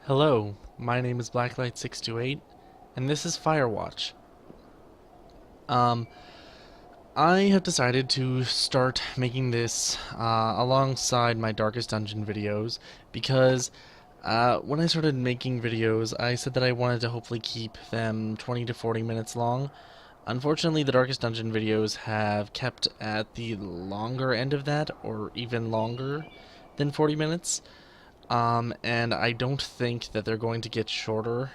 Hello, my name is Blacklight628, and this is Firewatch. Um, I have decided to start making this alongside my Darkest Dungeon videos because when I started making videos, I said that I wanted to hopefully keep them 20 to 40 minutes long. Unfortunately, the Darkest Dungeon videos have kept at the longer end of that, or even longer than 40 minutes. And I don't think that they're going to get shorter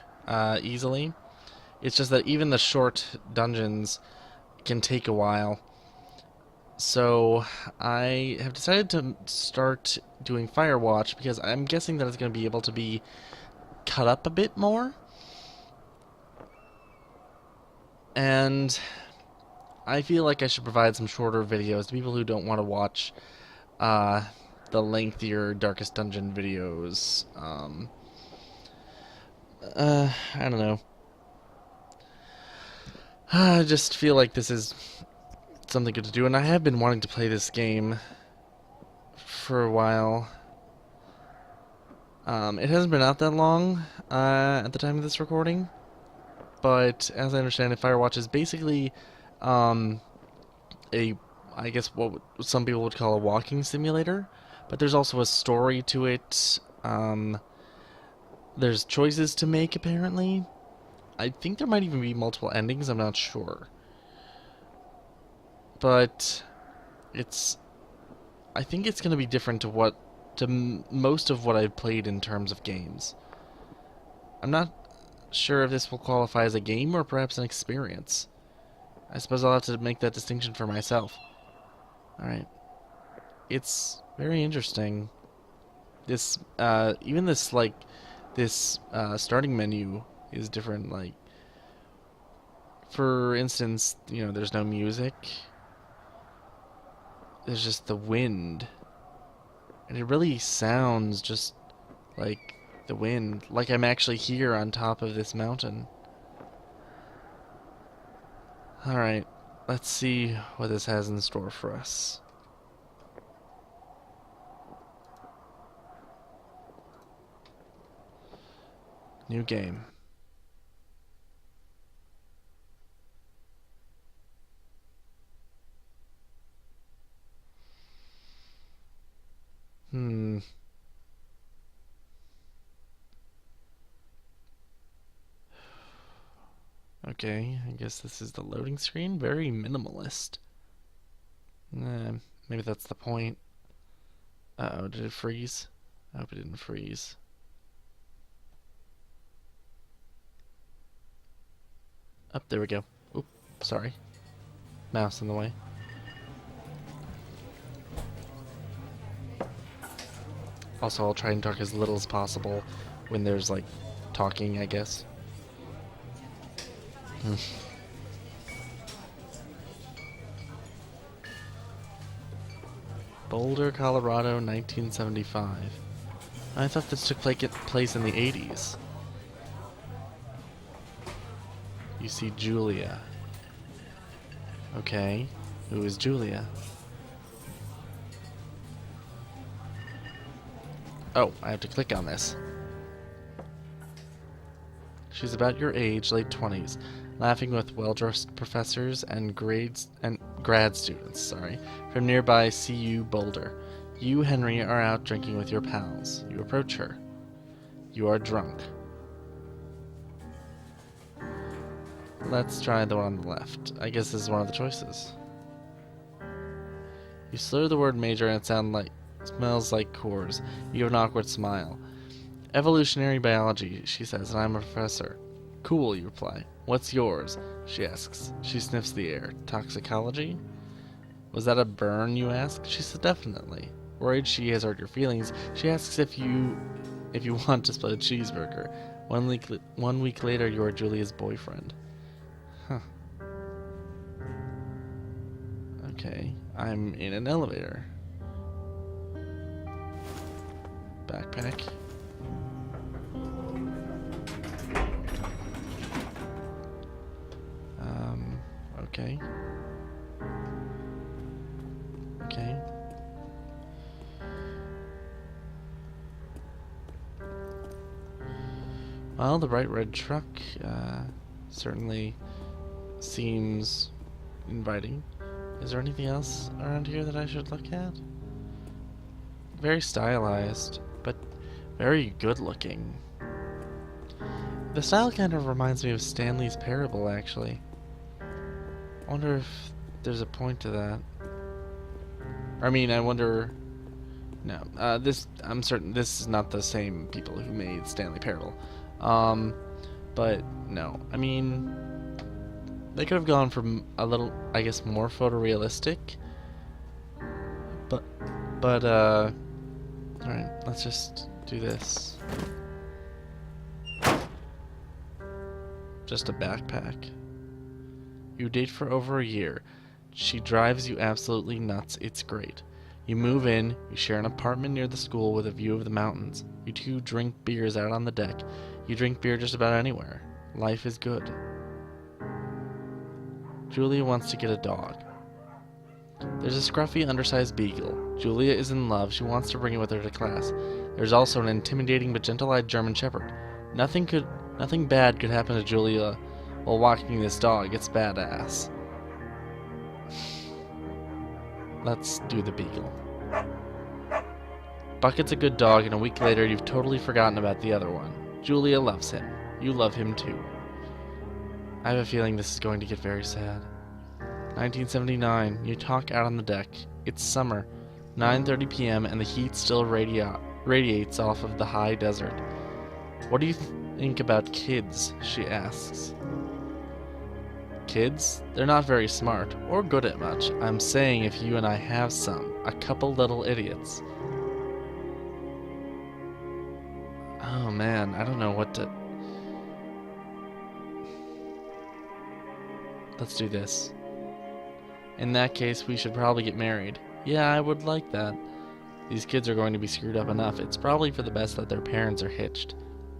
easily. It's just that even the short dungeons can take a while. So I have decided to start doing Firewatch because I'm guessing that it's going to be able to be cut up a bit more. And I feel like I should provide some shorter videos to people who don't want to watch uh, the lengthier Darkest Dungeon videos. I don't know. I just feel like this is something good to do, and I have been wanting to play this game for a while. It hasn't been out that long at the time of this recording, but as I understand it, Firewatch is basically um, a, I guess what some people would call a walking simulator, but there's also a story to it. There's choices to make, apparently. I think there might even be multiple endings, I'm not sure. But I think it's going to be different to most of what I've played in terms of games. I'm not sure if this will qualify as a game or perhaps an experience. I suppose I'll have to make that distinction for myself. Alright. It's very interesting. This, even this, like, this, starting menu is different. Like, for instance, there's no music. There's just the wind. And it really sounds just like the wind, like I'm actually here on top of this mountain. Alright, let's see what this has in store for us. New game. Hmm. Okay, I guess this is the loading screen. Very minimalist. Maybe that's the point. Uh-oh, did it freeze? I hope it didn't freeze. Up, there we go. Oop, sorry. Mouse in the way. Also, I'll try and talk as little as possible when there's, like, talking, I guess. Boulder, Colorado, 1975. I thought this took place in the 80s. You see Julia. Okay, who is Julia? Oh, I have to click on this. She's about your age, late 20s, laughing with well-dressed professors and grad students, from nearby CU Boulder. You, Henry, are out drinking with your pals. You approach her. You are drunk. Let's try the one on the left. I guess this is one of the choices. You slur the word major and it smells like Coors. You have an awkward smile. Evolutionary biology, she says, and I'm a professor. Cool, you reply. What's yours? She asks. She sniffs the air. Toxicology? Was that a burn, you ask? She says, definitely. Worried she has hurt your feelings, she asks if you want to split a cheeseburger. 1 week later, you are Julia's boyfriend. Huh. Okay, I'm in an elevator. Backpack. Okay. Okay. Well, the bright red truck certainly seems inviting. Is there anything else around here that I should look at? Very stylized, but very good looking. The style kind of reminds me of Stanley's Parable, actually. I wonder if there's a point to that. I mean, I wonder... No, I'm certain this is not the same people who made Stanley Parable. But no, I mean, they could have gone for a little, I guess, more photorealistic. But alright, let's just do this. Just a backpack. You date for over a year. She drives you absolutely nuts. It's great. You move in, you share an apartment near the school with a view of the mountains. You two drink beers out on the deck. You drink beer just about anywhere. Life is good. Julia wants to get a dog. There's a scruffy, undersized beagle. Julia is in love. She wants to bring it with her to class. There's also an intimidating but gentle-eyed German Shepherd. Nothing bad could happen to Julia while walking this dog. It's badass. Let's do the beagle. Bucket's a good dog, and a week later you've totally forgotten about the other one. Julia loves him. You love him too. I have a feeling this is going to get very sad. 1979. You talk out on the deck. It's summer. 9:30 p.m. and the heat still radiates off of the high desert. What do you think about kids? She asks. Kids? They're not very smart, or good at much. I'm saying if you and I have some. A couple little idiots. Oh man, I don't know what to... Let's do this. In that case, we should probably get married. Yeah, I would like that. These kids are going to be screwed up enough. It's probably for the best that their parents are hitched.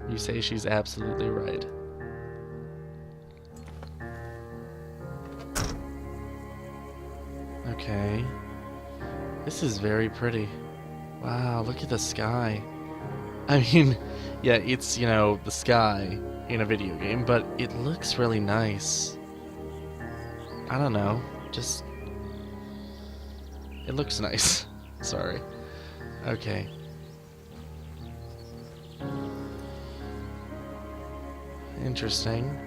You say she's absolutely right. Okay. This is very pretty. Wow, look at the sky. I mean, yeah, it's, you know, the sky in a video game, but it looks really nice. I don't know, just... It looks nice. Sorry. Okay. Interesting.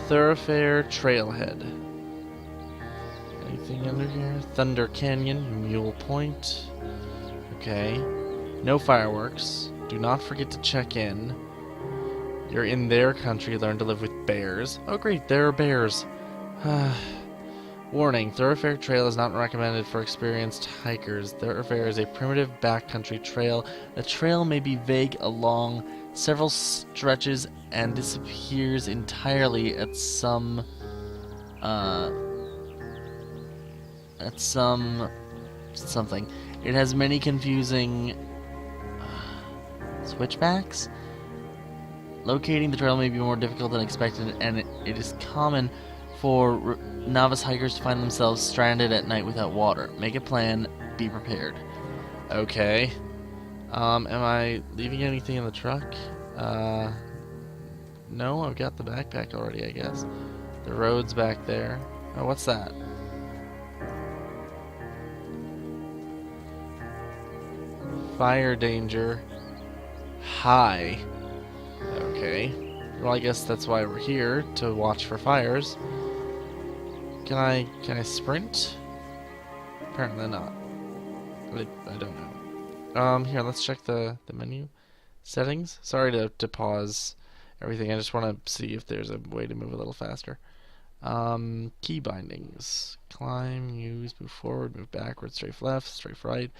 Thoroughfare Trailhead. Anything under here? Thunder Canyon, Mule Point. Okay. No fireworks. Do not forget to check in. You're in their country, learn to live with bears. Oh great, there are bears. Warning, Thoroughfare Trail is not recommended for experienced hikers. Thoroughfare is a primitive backcountry trail. The trail may be vague along several stretches and disappears entirely at some something. It has many confusing switchbacks. Locating the trail may be more difficult than expected, and it is common for novice hikers to find themselves stranded at night without water. Make a plan, be prepared. Okay. Am I leaving anything in the truck? No, I've got the backpack already, I guess. The road's back there. Oh, what's that? Fire danger. High. Okay. Well, I guess that's why we're here, to watch for fires. Can I sprint? Apparently not. I don't know. Here, let's check the menu. Settings. Sorry to pause everything. I just want to see if there's a way to move a little faster. Key bindings. Climb, use, move forward, move backward, strafe left, strafe right.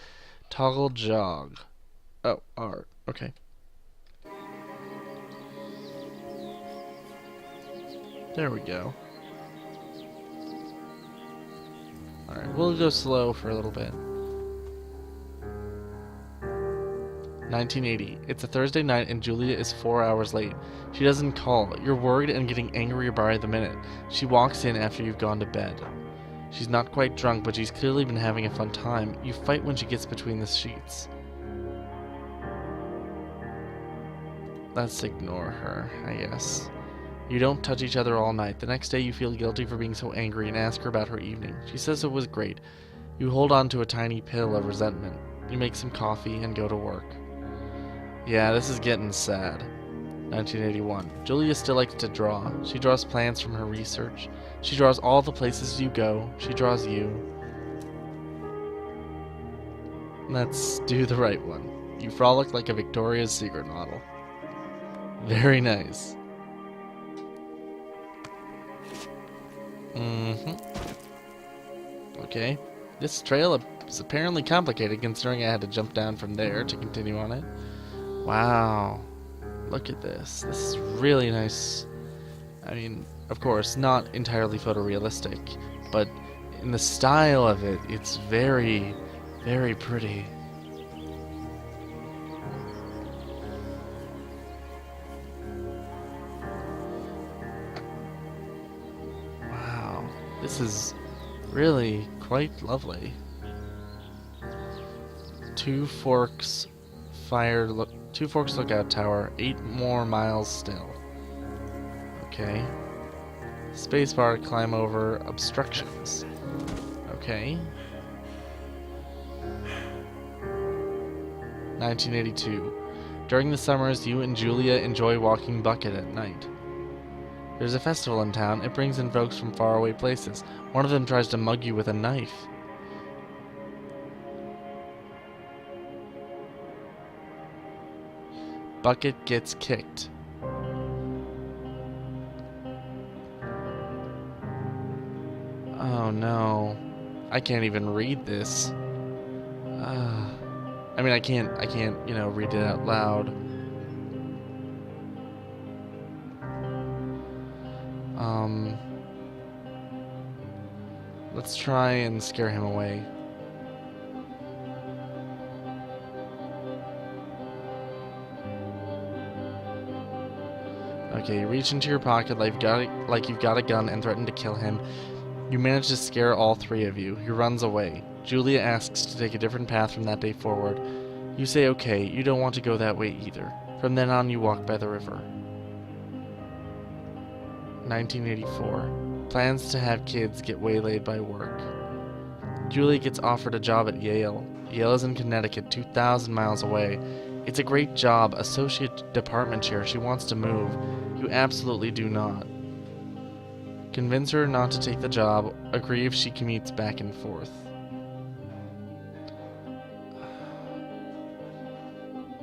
Toggle jog. Oh, R. Okay. There we go. Alright, we'll go slow for a little bit. 1980. It's a Thursday night and Julia is 4 hours late. She doesn't call. You're worried and getting angrier by the minute. She walks in after you've gone to bed. She's not quite drunk, but she's clearly been having a fun time. You fight when she gets between the sheets. Let's ignore her, I guess. You don't touch each other all night. The next day you feel guilty for being so angry and ask her about her evening. She says it was great. You hold on to a tiny pill of resentment. You make some coffee and go to work. Yeah, this is getting sad. 1981. Julia still likes to draw. She draws plans from her research. She draws all the places you go. She draws you. Let's do the right one. You frolic like a Victoria's Secret model. Very nice. Okay. This trail is apparently complicated considering I had to jump down from there to continue on it. Wow. Look at this. This is really nice. I mean, of course, not entirely photorealistic, but in the style of it, it's very, very pretty. Wow. This is really quite lovely. Two Forks Lookout Tower, 8 more miles still. Okay. Spacebar to climb over obstructions. Okay. 1982. During the summers, you and Julia enjoy walking Bucket at night. There's a festival in town. It brings in folks from faraway places. One of them tries to mug you with a knife. Bucket gets kicked. Oh no. I can't even read this. I mean, I can't, you know, read it out loud. Let's try and scare him away. Okay, you reach into your pocket like you've got a gun and threaten to kill him. You manage to scare all three of you. He runs away. Julia asks to take a different path from that day forward. You say okay, you don't want to go that way either. From then on, you walk by the river. 1984. Plans to have kids get waylaid by work. Julia gets offered a job at Yale. Yale is in Connecticut, 2,000 miles away. It's a great job, associate department chair. She wants to move. You absolutely do not. Convince her not to take the job. Agree if she commutes back and forth.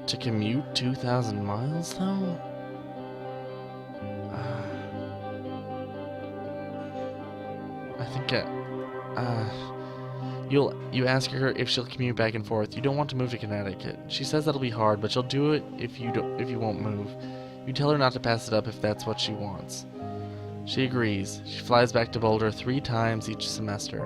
To commute 2,000 miles, though? I think you ask her if she'll commute back and forth. You don't want to move to Connecticut. She says that'll be hard, but she'll do it if you won't move. You tell her not to pass it up if that's what she wants. She agrees. She flies back to Boulder 3 times each semester.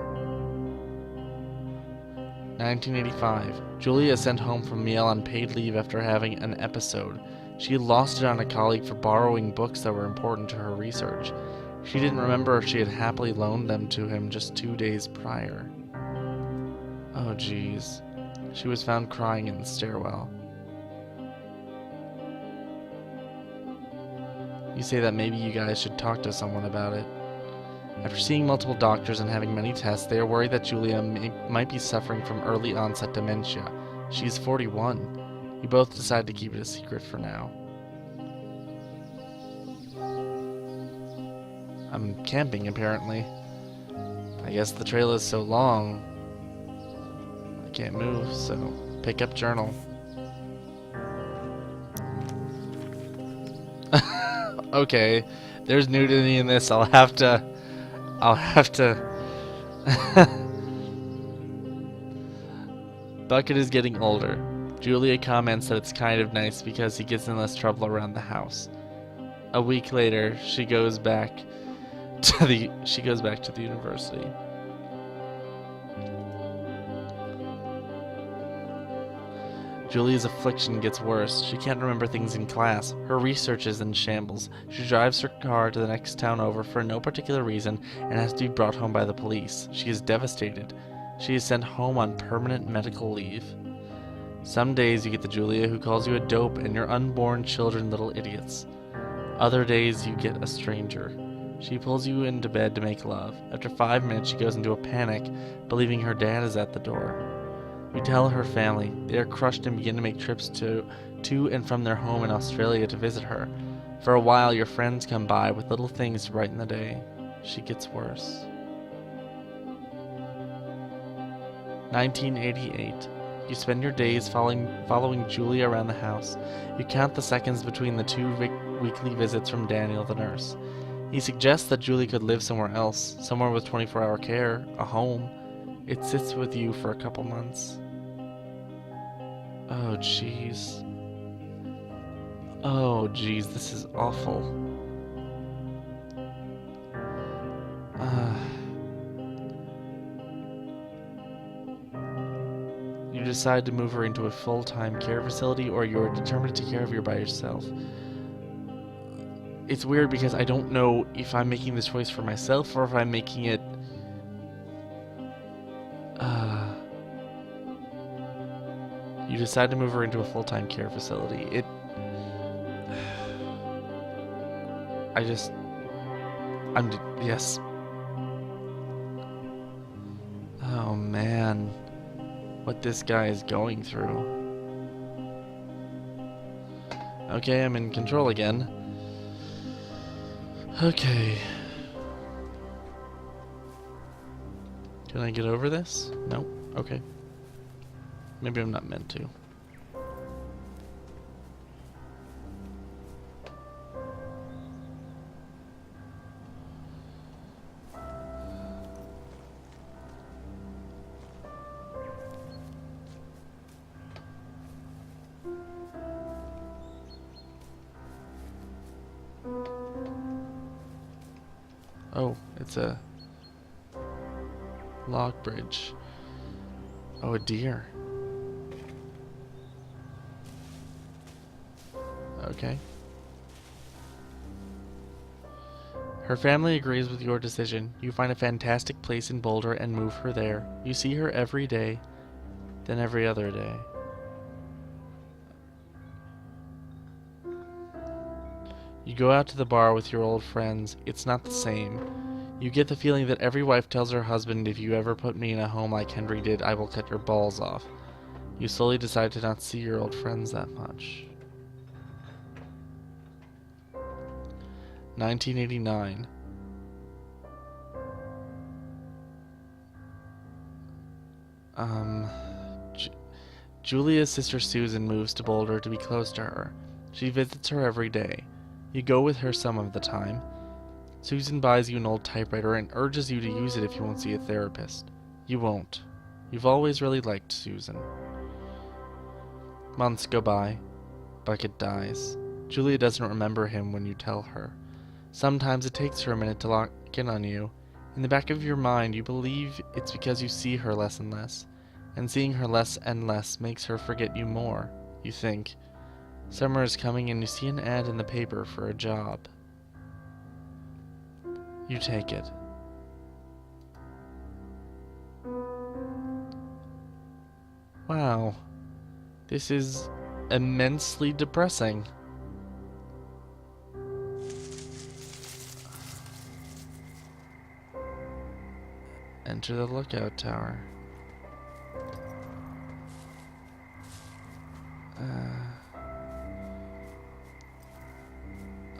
1985. Julia is sent home from Yale on paid leave after having an episode. She lost it on a colleague for borrowing books that were important to her research. She didn't remember she had happily loaned them to him just 2 days prior. Oh jeez. She was found crying in the stairwell. You say that maybe you guys should talk to someone about it. After seeing multiple doctors and having many tests, they are worried that Julia might be suffering from early onset dementia. She is 41. You both decide to keep it a secret for now. I'm camping, apparently. I guess the trail is so long, I can't move, so pick up journal. Okay, there's nudity in this. I'll have to. Bucket is getting older. Julia comments that it's kind of nice because he gets in less trouble around the house. A week later, she goes back to the university. Julia's affliction gets worse. She can't remember things in class. Her research is in shambles. She drives her car to the next town over for no particular reason and has to be brought home by the police. She is devastated. She is sent home on permanent medical leave. Some days you get the Julia who calls you a dope and your unborn children little idiots. Other days you get a stranger. She pulls you into bed to make love. After 5 minutes she goes into a panic, believing her dad is at the door. You tell her family. They are crushed and begin to make trips to and from their home in Australia to visit her. For a while your friends come by with little things to brighten the day. She gets worse. 1988. You spend your days following Julia around the house. You count the seconds between the 2 weekly visits from Daniel, the nurse. He suggests that Julie could live somewhere else, somewhere with 24-hour care, a home. It sits with you for a couple months. Oh, jeez. Oh, jeez, this is awful. You decide to move her into a full-time care facility, or you're determined to take care of her by yourself. It's weird because I don't know if I'm making this choice for myself or if I'm making it... You decide to move her into a full-time care facility. Yes. Oh man. What this guy is going through. Okay, I'm in control again. Okay. Can I get over this? Nope. Okay. Maybe I'm not meant to. Oh, it's a log bridge. Oh, a deer. Okay. Her family agrees with your decision. You find a fantastic place in Boulder and move her there. You see her every day, then every other day. You go out to the bar with your old friends. It's not the same. You get the feeling that every wife tells her husband, if you ever put me in a home like Henry did, I will cut your balls off. You slowly decide to not see your old friends that much. 1989. Julia's sister Susan moves to Boulder to be close to her. She visits her every day. You go with her some of the time. Susan buys you an old typewriter and urges you to use it if you won't see a therapist. You won't. You've always really liked Susan. Months go by. Bucket dies. Julia doesn't remember him when you tell her. Sometimes it takes her a minute to lock in on you. In the back of your mind, you believe it's because you see her less and less. And seeing her less and less makes her forget you more. You think. Summer is coming and you see an ad in the paper for a job. You take it. Wow. This is immensely depressing. Enter the lookout tower.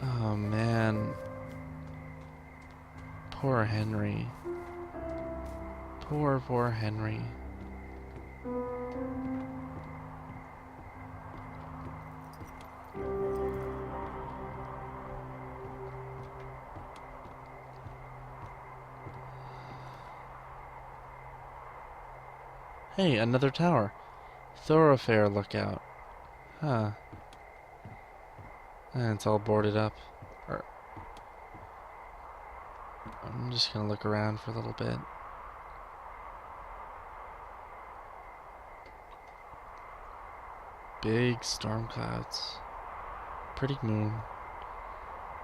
Oh man. Poor Henry. Poor Henry. Hey, another tower. Thoroughfare lookout. Huh. And it's all boarded up. I'm just gonna look around for a little bit. Big storm clouds. Pretty moon.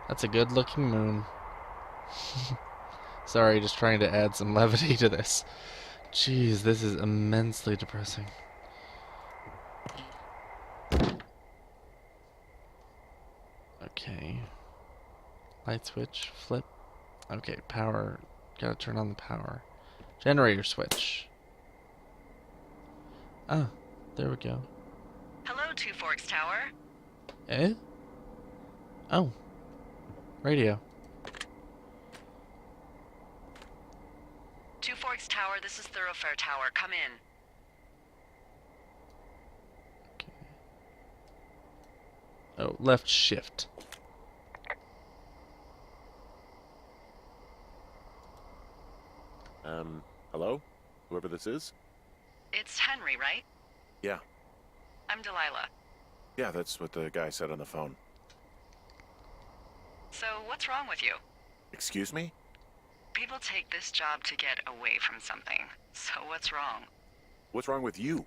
That's a good looking moon. Sorry, just trying to add some levity to this. Jeez, this is immensely depressing. Okay. Light switch, flip. Okay, power. Gotta turn on the power. Generator switch. Ah, there we go. Hello, Two Forks Tower. Eh? Oh. Radio. Two Forks Tower, this is Thoroughfare Tower. Come in. Okay. Oh, left shift. Hello? Whoever this is? It's Henry, right? Yeah. I'm Delilah. Yeah, that's what the guy said on the phone. So, what's wrong with you? Excuse me? People take this job to get away from something. So, what's wrong? What's wrong with you?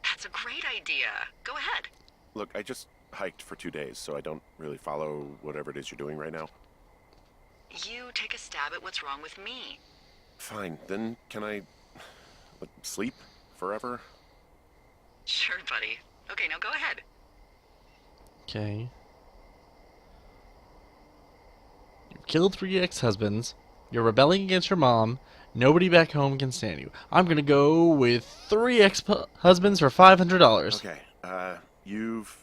That's a great idea. Go ahead. Look, I just hiked for 2 days, so I don't really follow whatever it is you're doing right now. You take a stab at what's wrong with me. Fine, then can I sleep forever? Sure, buddy. Okay, now go ahead. Okay. You've killed 3 ex-husbands. You're rebelling against your mom. Nobody back home can stand you. I'm gonna go with 3 ex-husbands for $500. Okay, you've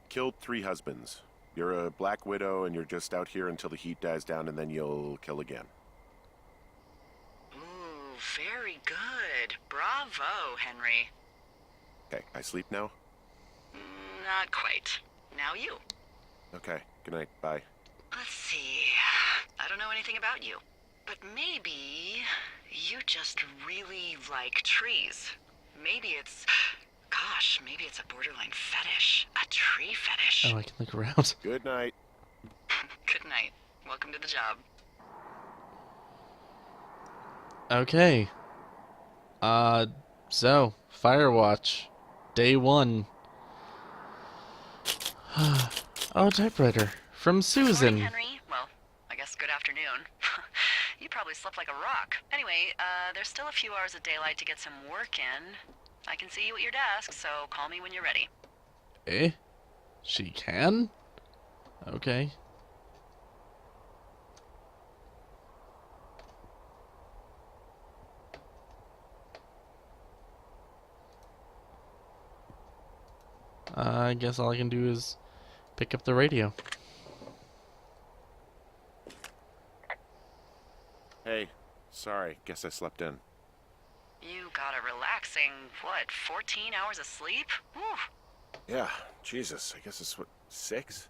killed 3 husbands. You're a black widow and you're just out here until the heat dies down and then you'll kill again. Ooh, very good. Bravo, Henry. Okay, I sleep now? Not quite. Now you. Okay, good night, bye. Let's see. I don't know anything about you. But maybe you just really like trees. Maybe it's... Gosh, maybe it's a borderline fetish. A tree fetish. Oh, I can look around. Good night. Good night. Welcome to the job. Okay. So, Firewatch. Day 1. Oh, typewriter. From Susan. Morning, Henry. Well, I guess good afternoon. You probably slept like a rock. Anyway, there's still a few hours of daylight to get some work in. I can see you at your desk, so call me when you're ready. Eh? She can? Okay. I guess all I can do is pick up the radio. Hey, sorry, guess I slept in. You got a relaxing, 14 hours of sleep? Whew. Yeah, Jesus, I guess it's what, 6?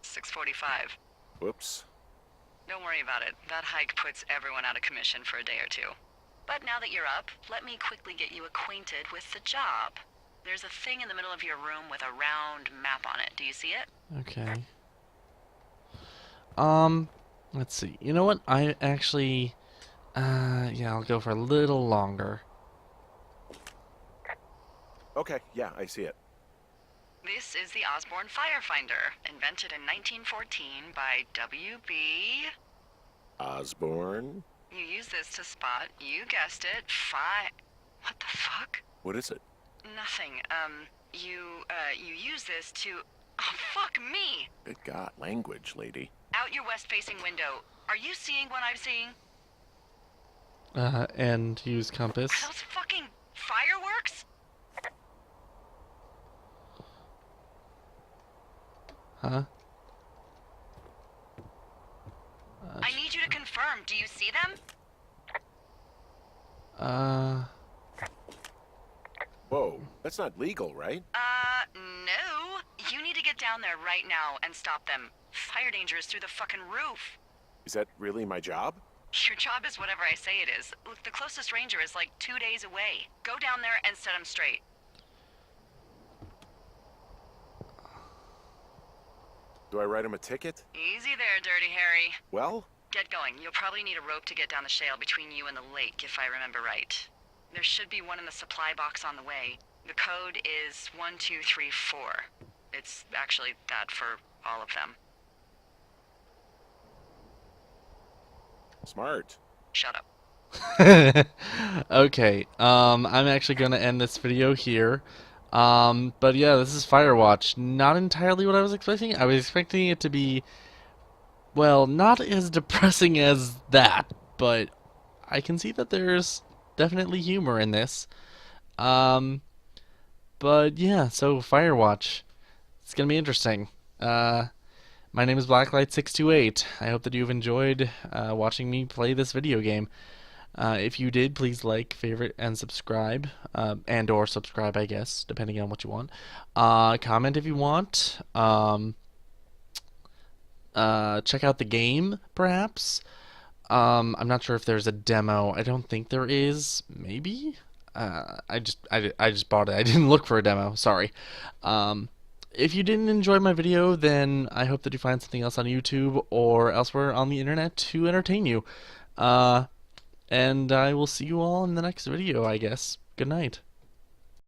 6:45. Whoops. Don't worry about it. That hike puts everyone out of commission for a day or two. But now that you're up, let me quickly get you acquainted with the job. There's a thing in the middle of your room with a round map on it. Do you see it? Okay. Let's see. You know what? I actually... yeah, I'll go for a little longer. Okay, yeah, I see it. This is the Osborne Firefinder, invented in 1914 by W.B. Osborne? You use this to spot, you guessed it, What the fuck? What is it? Nothing. You use this to... Oh, fuck me! Good God, language, lady. Out your west-facing window. Are you seeing what I'm seeing? And use compass. Are those fucking fireworks? Huh? I need you to confirm. Do you see them? Whoa, that's not legal, right? No. You need to get down there right now and stop them. Fire danger is through the fucking roof. Is that really my job? Your job is whatever I say it is. Look, the closest ranger is like 2 days away. Go down there and set them straight. Do I write him a ticket? Easy there, Dirty Harry. Well? Get going. You'll probably need a rope to get down the shale between you and the lake, if I remember right. There should be one in the supply box on the way. The code is 1234. It's actually that for all of them. Smart. Shut up. Okay, I'm actually gonna end this video here. But yeah, this is Firewatch. Not entirely what I was expecting. I was expecting it to be, well, not as depressing as that, but I can see that there's definitely humor in this. Um, but yeah, so Firewatch. It's gonna be interesting. My name is Blacklight628. I hope that you've enjoyed watching me play this video game. If you did, please like, favorite, and subscribe, and or subscribe, I guess, depending on what you want. Comment if you want. Check out the game, perhaps. I'm not sure if there's a demo. I don't think there is. Maybe. I just bought it. I didn't look for a demo. Sorry. If you didn't enjoy my video, then I hope that you find something else on YouTube or elsewhere on the internet to entertain you. And I will see you all in the next video, I guess. Good night.